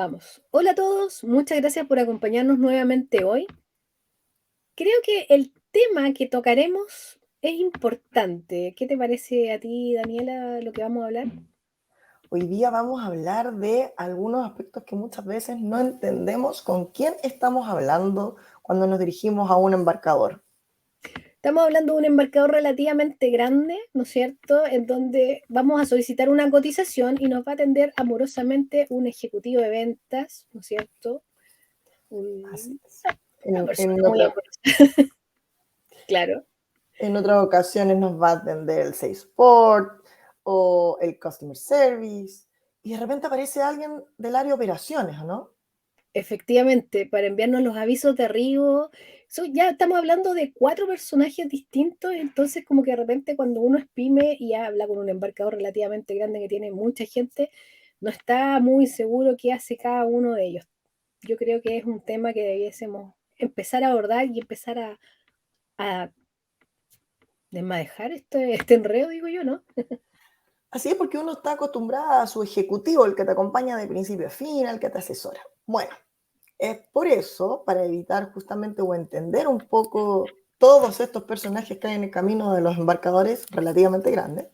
Vamos. Hola a todos, muchas gracias por acompañarnos nuevamente hoy. Creo que el tema que tocaremos es importante. ¿Qué te parece a ti, Daniela, lo que vamos a hablar? Hoy día vamos a hablar de algunos aspectos que muchas veces no entendemos con quién estamos hablando cuando nos dirigimos a un embarcador. Estamos hablando de un embarcador relativamente grande, ¿no es cierto?, en donde vamos a solicitar una cotización y nos va a atender amorosamente un ejecutivo de ventas, ¿no es cierto? Así es. Una En, persona en muy otra- amorosa, claro. en otras ocasiones nos va a atender el Sales Support o el Customer Service y de repente aparece alguien del área de operaciones, ¿o no? Efectivamente, para enviarnos los avisos de arribo. Ya estamos hablando de 4 personajes distintos, entonces como que de repente cuando uno es pyme y habla con un embarcador relativamente grande que tiene mucha gente, no está muy seguro qué hace cada uno de ellos. Yo creo que es un tema que debiésemos empezar a abordar y empezar a desmadejar este enredo, digo yo, ¿no? Así es porque uno está acostumbrado a su ejecutivo, el que te acompaña de principio a fin, el que te asesora. Bueno, es por eso, para evitar justamente o entender un poco todos estos personajes que hay en el camino de los embarcadores relativamente grandes,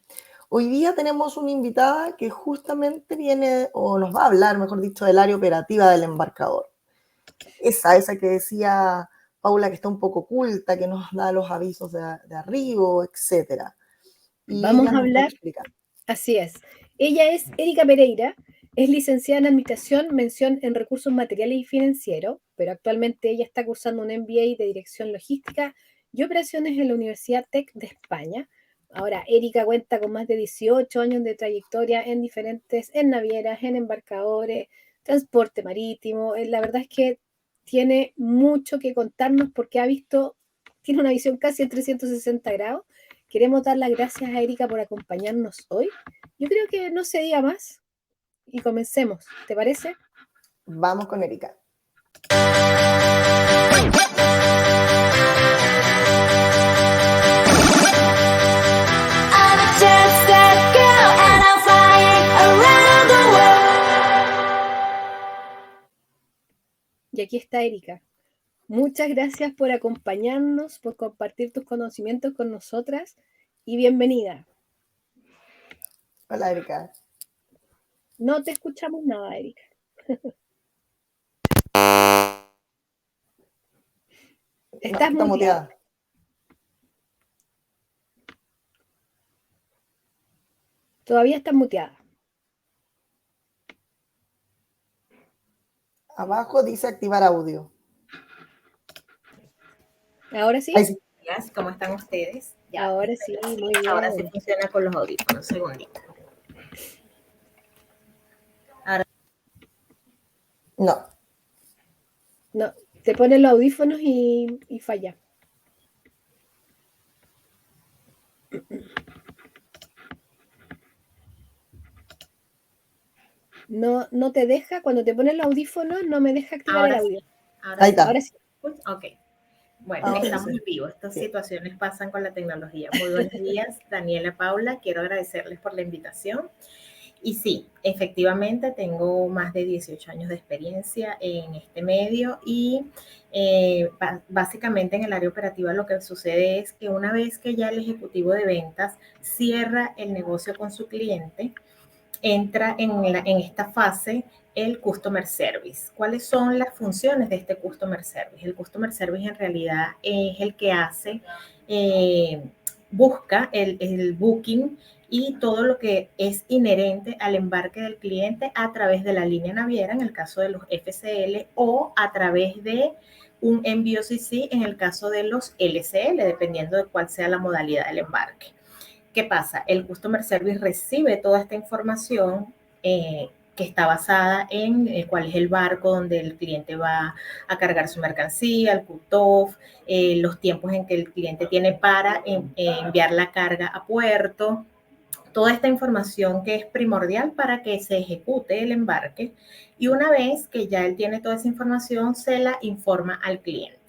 hoy día tenemos una invitada que justamente viene, o nos va a hablar, mejor dicho, del área operativa del embarcador. Esa que decía Paula, que está un poco oculta, que nos da los avisos de arribo, etc. Y Vamos ella a nos va a hablar. explicar. Así es. Ella es Erika Pereira, es licenciada en Administración, mención en Recursos Materiales y Financieros, pero actualmente ella está cursando un MBA de Dirección Logística y Operaciones en la Universidad TEC de España. Ahora, Erika cuenta con más de 18 años de trayectoria en navieras, en embarcadores, transporte marítimo. La verdad es que tiene mucho que contarnos porque tiene una visión casi en 360 grados. Queremos dar las gracias a Erika por acompañarnos hoy. Yo creo que no se diga más y comencemos, ¿te parece? Vamos con Erika. Y aquí está Erika. Muchas gracias por acompañarnos, por compartir tus conocimientos con nosotras y bienvenida. Hola, Erika. No te escuchamos nada, Erika. No, Estás está muteada. muteada. Todavía estás muteada. Abajo dice activar audio. ¿Ahora sí? Ahí sí. ¿Cómo están ustedes? Ya, Ahora sí, muy ahora sí bien. funciona con los audífonos. Un segundito. No. No, te pones los audífonos y falla. No te deja, cuando te pones los audífonos, no me deja activar el Ahora audio. sí. Ahora Ahí sí. está. Ahora sí. Ok. Bueno, Ahora estamos sí. en vivo. Estas Sí. situaciones pasan con la tecnología. Muy buenos días, Daniela, Paula. Quiero agradecerles por la invitación. Y sí, efectivamente tengo más de 18 años de experiencia en este medio y básicamente en el área operativa lo que sucede es que una vez que ya el ejecutivo de ventas cierra el negocio con su cliente, entra en esta fase el Customer Service. ¿Cuáles son las funciones de este Customer Service? El Customer Service en realidad es el que busca el booking y todo lo que es inherente al embarque del cliente a través de la línea naviera, en el caso de los FCL, o a través de un envío CC en el caso de los LCL, dependiendo de cuál sea la modalidad del embarque. ¿Qué pasa? El Customer Service recibe toda esta información que está basada en cuál es el barco donde el cliente va a cargar su mercancía, el cut-off, los tiempos en que el cliente tiene para enviar la carga a puerto, toda esta información que es primordial para que se ejecute el embarque, y una vez que ya él tiene toda esa información, se la informa al cliente.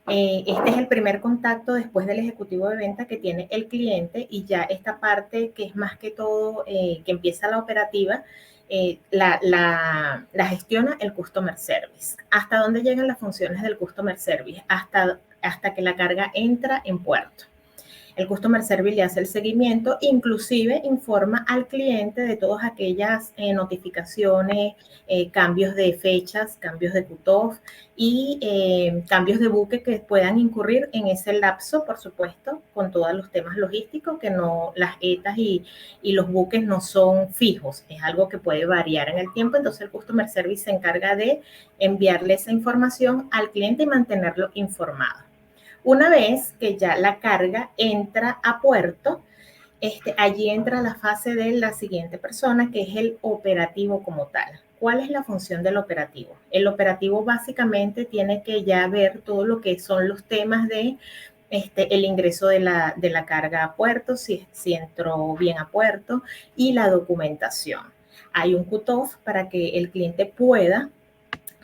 Este es el primer contacto después del ejecutivo de venta que tiene el cliente, y ya esta parte que es más que todo, que empieza la operativa, la gestiona el Customer Service. ¿Hasta dónde llegan las funciones del Customer Service? Hasta que la carga entra en puerto. El Customer Service le hace el seguimiento, inclusive informa al cliente de todas aquellas notificaciones, cambios de fechas, cambios de cutoff y cambios de buque que puedan incurrir en ese lapso, por supuesto, con todos los temas logísticos, que no, las ETAs y los buques no son fijos, es algo que puede variar en el tiempo. Entonces el Customer Service se encarga de enviarle esa información al cliente y mantenerlo informado. Una vez que ya la carga entra a puerto, allí entra la fase de la siguiente persona, que es el operativo como tal. ¿Cuál es la función del operativo? El operativo básicamente tiene que ya ver todo lo que son los temas de el ingreso de la carga a puerto, si entró bien a puerto, y la documentación. Hay un cutoff para que el cliente pueda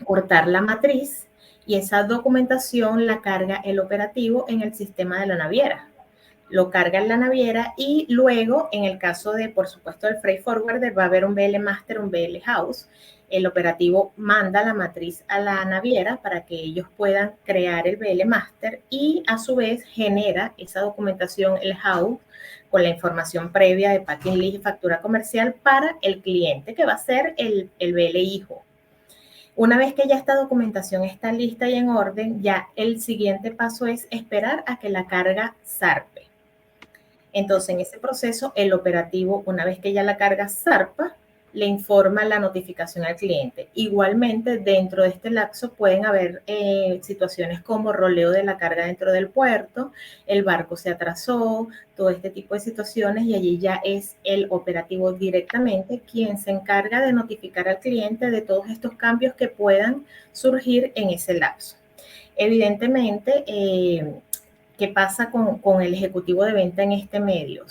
cortar la matriz, y esa documentación la carga el operativo en el sistema de la naviera. Lo carga en la naviera, y luego, en el caso de, por supuesto, el freight forwarder, va a haber un BL Master, un BL House. El operativo manda la matriz a la naviera para que ellos puedan crear el BL Master, y a su vez genera esa documentación, el House, con la información previa de packing list y factura comercial para el cliente, que va a ser el BL hijo. Una vez que ya esta documentación está lista y en orden, ya el siguiente paso es esperar a que la carga zarpe. Entonces, en ese proceso, el operativo, una vez que ya la carga zarpa, le informa la notificación al cliente. Igualmente, dentro de este lapso pueden haber situaciones como roleo de la carga dentro del puerto, el barco se atrasó, todo este tipo de situaciones, y allí ya es el operativo directamente quien se encarga de notificar al cliente de todos estos cambios que puedan surgir en ese lapso. Evidentemente, ¿qué pasa con el ejecutivo de venta en este medio?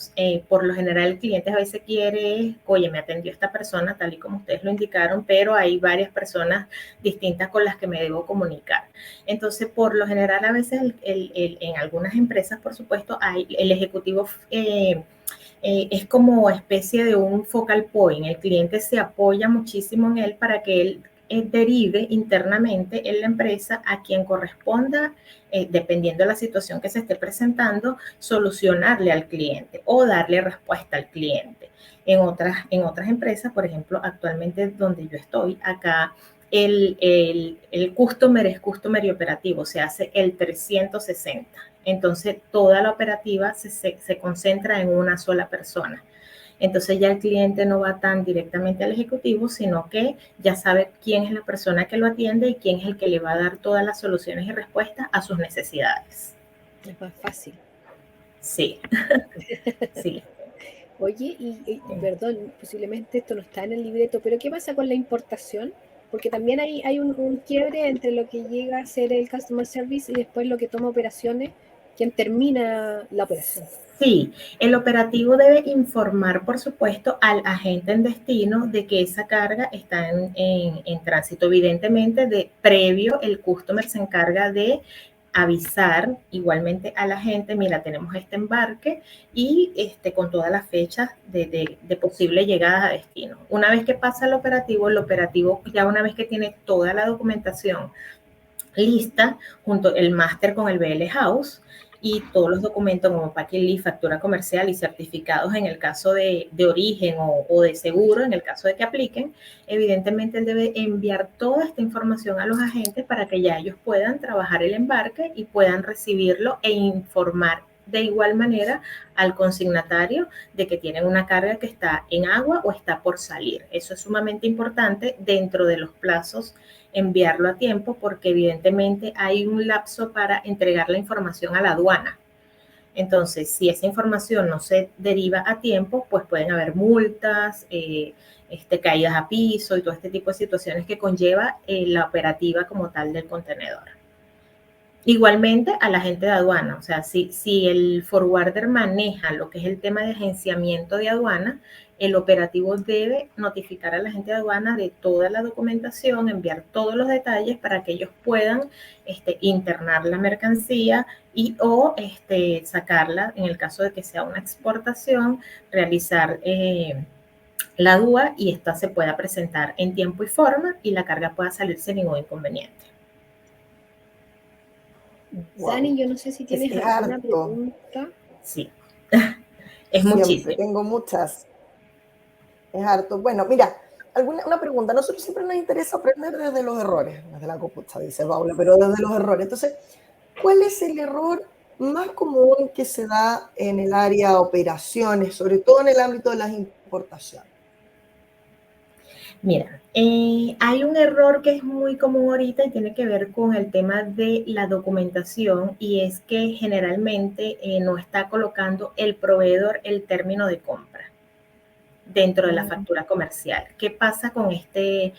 Por lo general, el cliente a veces quiere, oye, me atendió esta persona tal y como ustedes lo indicaron, pero hay varias personas distintas con las que me debo comunicar. Entonces, por lo general, a veces en algunas empresas, por supuesto, el ejecutivo es como especie de un focal point. El cliente se apoya muchísimo en él para que él derive internamente en la empresa a quien corresponda, dependiendo de la situación que se esté presentando, solucionarle al cliente o darle respuesta al cliente. En otras empresas, por ejemplo, actualmente donde yo estoy, acá el customer es customer y operativo, se hace el 360. Entonces, toda la operativa se concentra en una sola persona. Entonces ya el cliente no va tan directamente al ejecutivo, sino que ya sabe quién es la persona que lo atiende y quién es el que le va a dar todas las soluciones y respuestas a sus necesidades. Es más fácil. Sí, sí. Oye, perdón, posiblemente esto no está en el libreto, pero ¿qué pasa con la importación? Porque también hay un quiebre entre lo que llega a ser el customer service y después lo que toma operaciones, quien termina la operación. Sí, el operativo debe informar, por supuesto, al agente en destino de que esa carga está en tránsito. Evidentemente, previo, el customer se encarga de avisar igualmente a la gente, mira, tenemos este embarque, y con todas las fechas de posible llegada a destino. Una vez que pasa el operativo ya una vez que tiene toda la documentación lista, junto el máster con el BL House y todos los documentos como packing list, factura comercial y certificados en el caso de origen o de seguro, en el caso de que apliquen, evidentemente él debe enviar toda esta información a los agentes para que ya ellos puedan trabajar el embarque y puedan recibirlo e informar de igual manera al consignatario de que tienen una carga que está en agua o está por salir. Eso es sumamente importante dentro de los plazos, enviarlo a tiempo, porque evidentemente hay un lapso para entregar la información a la aduana. Entonces, si esa información no se deriva a tiempo, pues pueden haber multas, caídas a piso y todo este tipo de situaciones que conlleva la operativa como tal del contenedor. Igualmente a la gente de aduana, o sea, si el forwarder maneja lo que es el tema de agenciamiento de aduana, el operativo debe notificar a la gente de aduana de toda la documentación, enviar todos los detalles para que ellos puedan internar la mercancía y o sacarla, en el caso de que sea una exportación, realizar la DUA y esta se pueda presentar en tiempo y forma y la carga pueda salir sin ningún inconveniente. Wow. Dani, yo no sé si tienes alguna harto. pregunta. Sí, es Siempre muchísimo. tengo muchas. Es harto. Bueno, mira, una pregunta. Nosotros siempre nos interesa aprender desde los errores, desde la copucha, dice Paula, pero desde los errores. Entonces, ¿cuál es el error más común que se da en el área de operaciones, sobre todo en el ámbito de las importaciones? Mira, hay un error que es muy común ahorita y tiene que ver con el tema de la documentación y es que generalmente no está colocando el proveedor el término de compra dentro de la factura comercial. ¿Qué pasa con este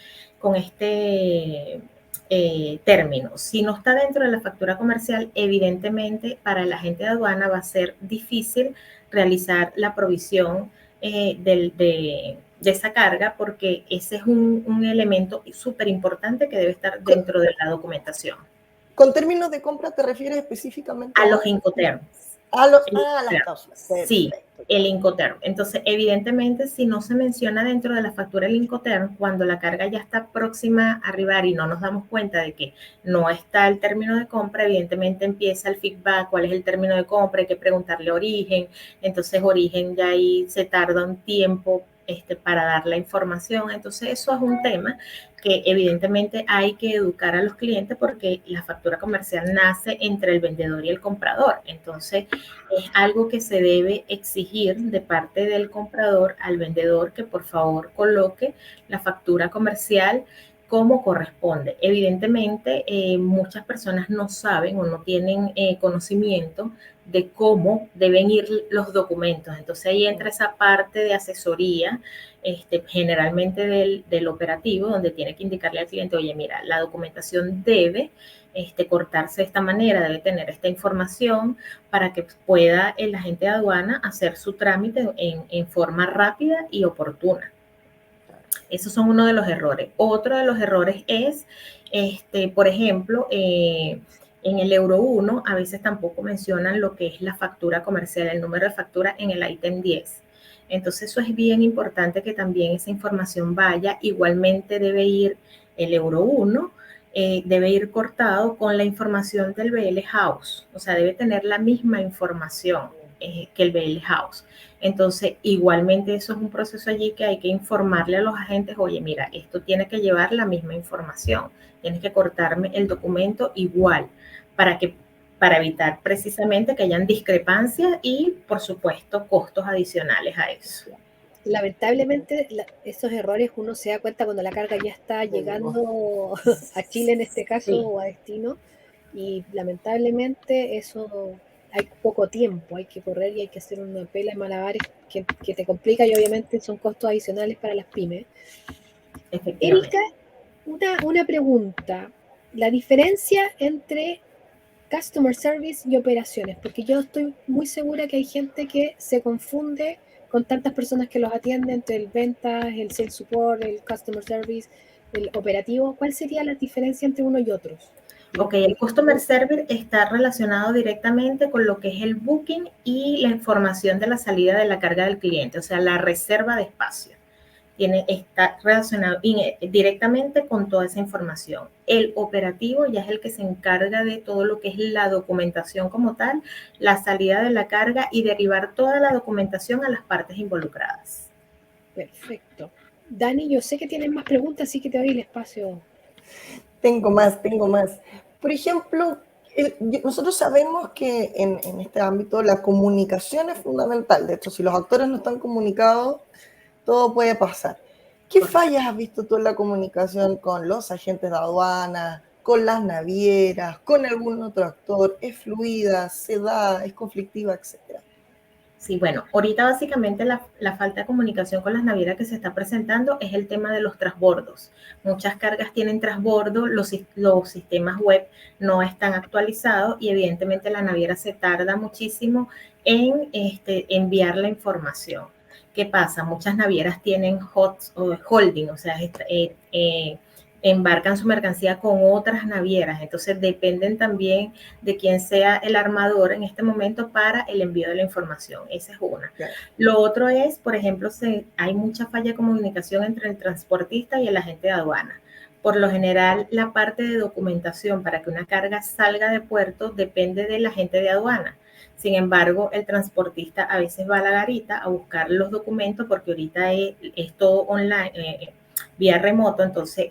término? Si no está dentro de la factura comercial, evidentemente para el agente de aduana va a ser difícil realizar la provisión de esa carga porque ese es un elemento súper importante que debe estar dentro de la documentación. ¿Con términos de compra te refieres específicamente a los Incoterms? Las cláusulas. Sí, el Incoterm. Entonces, evidentemente, si no se menciona dentro de la factura el Incoterm, cuando la carga ya está próxima a arribar y no nos damos cuenta de que no está el término de compra, evidentemente empieza el feedback, cuál es el término de compra, hay que preguntarle origen, entonces origen ya ahí se tarda un tiempo para dar la información. Entonces, eso es un tema que evidentemente hay que educar a los clientes porque la factura comercial nace entre el vendedor y el comprador. Entonces, es algo que se debe exigir de parte del comprador al vendedor que por favor coloque la factura comercial como corresponde. Evidentemente, muchas personas no saben o no tienen conocimiento de cómo deben ir los documentos. Entonces ahí entra esa parte de asesoría, generalmente del operativo, donde tiene que indicarle al cliente, oye, mira, la documentación debe cortarse de esta manera, debe tener esta información para que pueda el agente de aduana hacer su trámite en forma rápida y oportuna. Esos son uno de los errores. Otro de los errores es, por ejemplo, en el Euro 1 a veces tampoco mencionan lo que es la factura comercial, el número de factura en el ítem 10. Entonces eso es bien importante que también esa información vaya. Igualmente debe ir el Euro 1, debe ir cortado con la información del BL House. O sea, debe tener la misma información que el BL House. Entonces, igualmente eso es un proceso allí que hay que informarle a los agentes, oye, mira, esto tiene que llevar la misma información, tienes que cortarme el documento igual para evitar precisamente que hayan discrepancias y, por supuesto, costos adicionales a eso. Lamentablemente, esos errores uno se da cuenta cuando la carga ya está llegando a Chile en este caso, sí, o a destino, y lamentablemente eso hay poco tiempo, hay que correr y hay que hacer una pela de malabares que te complica y obviamente son costos adicionales para las pymes. Erika, una pregunta, la diferencia entre customer service y operaciones, porque yo estoy muy segura que hay gente que se confunde con tantas personas que los atienden entre el ventas, el sales support, el customer service, el operativo. ¿Cuál sería la diferencia entre uno y otros? Ok, el Customer Service está relacionado directamente con lo que es el booking y la información de la salida de la carga del cliente, o sea, la reserva de espacio. Está relacionado directamente con toda esa información. El operativo ya es el que se encarga de todo lo que es la documentación como tal, la salida de la carga y derivar toda la documentación a las partes involucradas. Perfecto. Dani, yo sé que tienes más preguntas, así que te doy el espacio. Tengo más. Por ejemplo, nosotros sabemos que en este ámbito la comunicación es fundamental. De hecho, si los actores no están comunicados, todo puede pasar. ¿Qué fallas has visto tú en la comunicación con los agentes de aduana, con las navieras, con algún otro actor? ¿Es fluida, se da, es conflictiva, etcétera? Sí, bueno, ahorita básicamente la falta de comunicación con las navieras que se está presentando es el tema de los transbordos. Muchas cargas tienen transbordo, los sistemas web no están actualizados y evidentemente la naviera se tarda muchísimo en enviar la información. ¿Qué pasa? Muchas navieras tienen holding, o sea, embarcan su mercancía con otras navieras, entonces dependen también de quién sea el armador en este momento para el envío de la información. Esa es una. Claro. Lo otro es, por ejemplo, hay mucha falla de comunicación entre el transportista y el agente de aduana. Por lo general, la parte de documentación para que una carga salga de puerto depende del agente de aduana. Sin embargo, el transportista a veces va a la garita a buscar los documentos porque ahorita es todo online, vía remoto, entonces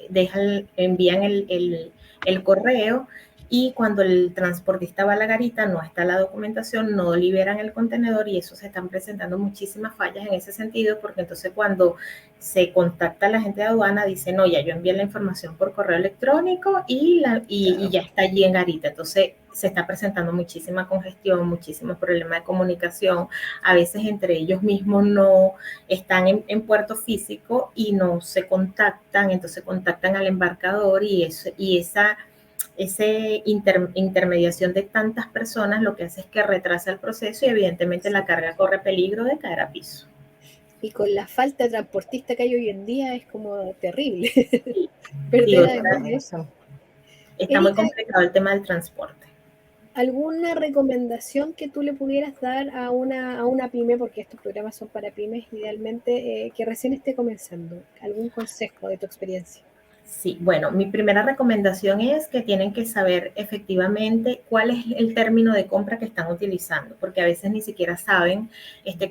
envían el correo y cuando el transportista va a la garita no está la documentación, no liberan el contenedor y eso se están presentando muchísimas fallas en ese sentido porque entonces cuando se contacta a la gente de aduana dice, no, ya yo envié la información por correo electrónico y ya está allí en garita. Entonces se está presentando muchísima congestión, muchísimos problemas de comunicación, a veces entre ellos mismos no están en puerto físico y no se contactan, entonces contactan al embarcador y esa intermediación de tantas personas lo que hace es que retrasa el proceso y evidentemente la carga corre peligro de caer a piso. Y con la falta de transportista que hay hoy en día es como terrible. Sí, Perder además eso. Está muy Erika, complicado el tema del transporte. ¿alguna recomendación que tú le pudieras dar a una pyme, porque estos programas son para pymes idealmente, que recién esté comenzando? ¿Algún consejo de tu experiencia? Sí, bueno, mi primera recomendación es que tienen que saber efectivamente cuál es el término de compra que están utilizando, porque a veces ni siquiera saben,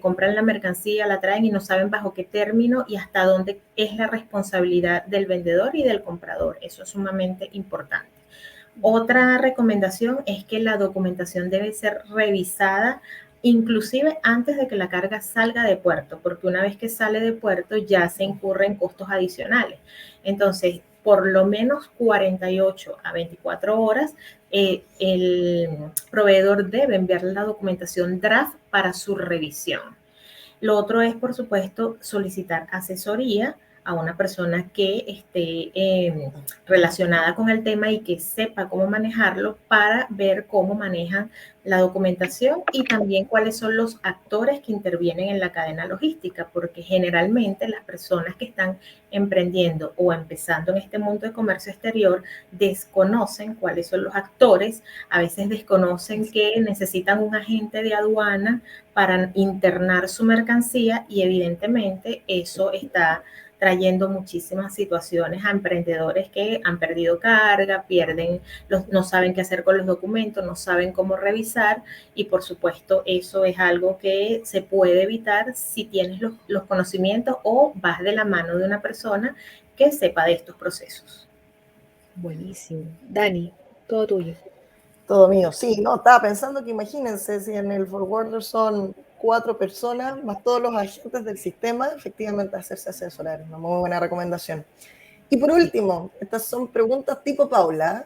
compran la mercancía, la traen y no saben bajo qué término y hasta dónde es la responsabilidad del vendedor y del comprador. Eso es sumamente importante. Otra recomendación es que la documentación debe ser revisada inclusive antes de que la carga salga de puerto, porque una vez que sale de puerto ya se incurren costos adicionales. Entonces, por lo menos 48 a 24 horas, el proveedor debe enviar la documentación draft para su revisión. Lo otro es, por supuesto, solicitar asesoría a una persona que esté relacionada con el tema y que sepa cómo manejarlo para ver cómo manejan la documentación y también cuáles son los actores que intervienen en la cadena logística, porque generalmente las personas que están emprendiendo o empezando en este mundo de comercio exterior desconocen cuáles son los actores, a veces desconocen que necesitan un agente de aduana para internar su mercancía y evidentemente eso está trayendo muchísimas situaciones a emprendedores que han perdido carga, no saben qué hacer con los documentos, no saben cómo revisar y por supuesto eso es algo que se puede evitar si tienes los conocimientos o vas de la mano de una persona que sepa de estos procesos. Buenísimo. Dani, todo tuyo. Todo mío, sí, no, estaba pensando que imagínense si en el forwarder son 4 personas, más todos los agentes del sistema, efectivamente hacerse asesorar, una muy buena recomendación. Y por último, estas son preguntas tipo Paula.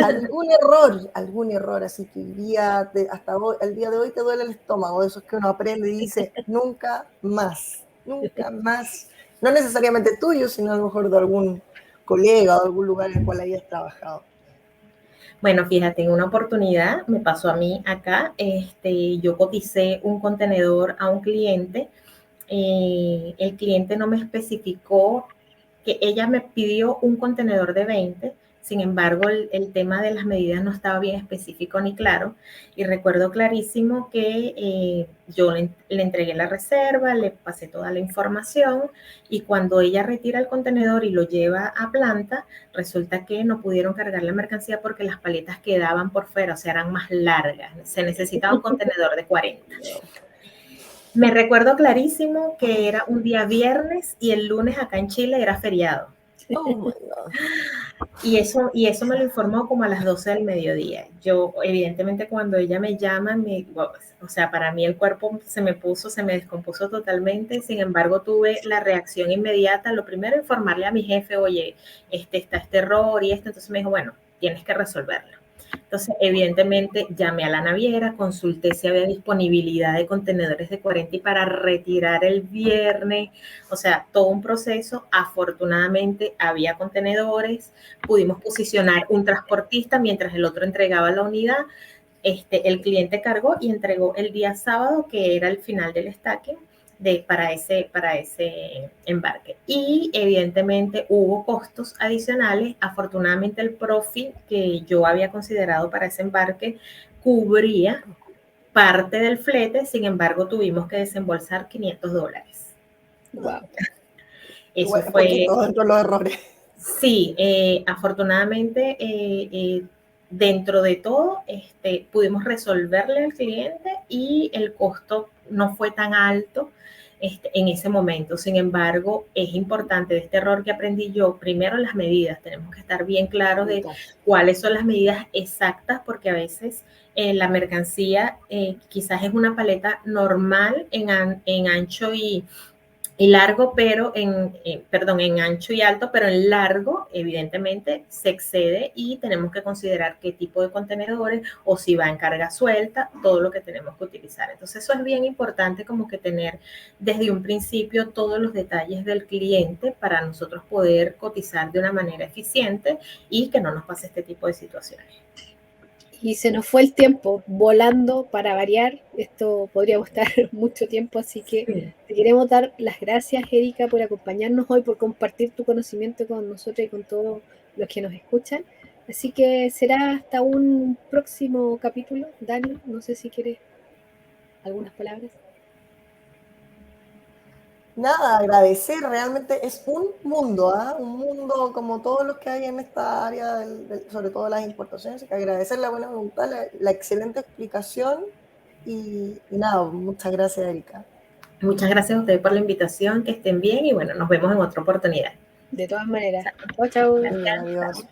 ¿Algún error así que hasta hoy, el día de hoy te duele el estómago? De esos que uno aprende y dice, nunca más, nunca más. No necesariamente tuyo, sino a lo mejor de algún colega o de algún lugar en el cual hayas trabajado. Bueno, fíjate, en una oportunidad me pasó a mí acá, yo coticé un contenedor a un cliente, el cliente no me especificó que ella me pidió un contenedor de 20, sin embargo, el tema de las medidas no estaba bien específico ni claro. Y recuerdo clarísimo que yo le entregué la reserva, le pasé toda la información y cuando ella retira el contenedor y lo lleva a planta, resulta que no pudieron cargar la mercancía porque las paletas quedaban por fuera, o sea, eran más largas. Se necesitaba un contenedor de 40. Me recuerdo clarísimo que era un día viernes y el lunes acá en Chile era feriado. Oh my God. Y eso me lo informó como a las 12 del mediodía. Yo, evidentemente, cuando ella me llama, o sea, para mí el cuerpo se me descompuso totalmente. Sin embargo, tuve la reacción inmediata. Lo primero, informarle a mi jefe, oye, está este error y esto. Entonces me dijo, bueno, tienes que resolverlo. Entonces, evidentemente, llamé a la naviera, consulté si había disponibilidad de contenedores de 40 y para retirar el viernes. O sea, todo un proceso. Afortunadamente, había contenedores. Pudimos posicionar un transportista mientras el otro entregaba la unidad. El cliente cargó y entregó el día sábado, que era el final del stacking para ese embarque. Y evidentemente hubo costos adicionales. Afortunadamente el profit que yo había considerado para ese embarque cubría parte del flete, sin embargo tuvimos que desembolsar $500. Wow. Eso Igual, fue... poquito dentro de los errores. Sí, afortunadamente dentro de todo pudimos resolverle al cliente y el costo no fue tan alto en ese momento. Sin embargo, es importante de este error que aprendí yo, primero las medidas, tenemos que estar bien claros de cuáles son las medidas exactas, porque a veces la mercancía quizás es una paleta normal en ancho y largo, pero en ancho y alto, pero en largo, evidentemente, se excede y tenemos que considerar qué tipo de contenedores o si va en carga suelta, todo lo que tenemos que utilizar. Entonces, eso es bien importante como que tener desde un principio todos los detalles del cliente para nosotros poder cotizar de una manera eficiente y que no nos pase este tipo de situaciones. Y se nos fue el tiempo volando para variar. Esto podría estar mucho tiempo, así que Sí. te queremos dar las gracias, Erika, por acompañarnos hoy, por compartir tu conocimiento con nosotros y con todos los que nos escuchan. Así que será hasta un próximo capítulo. Dani, no sé si quieres algunas palabras. Nada, agradecer, realmente es un mundo, un mundo como todos los que hay en esta área, sobre todo las importaciones, que agradecer la buena voluntad, la excelente explicación y nada, muchas gracias, Erika. Muchas gracias a ustedes por la invitación, que estén bien y bueno, nos vemos en otra oportunidad. De todas maneras. Chao, chao. Adiós.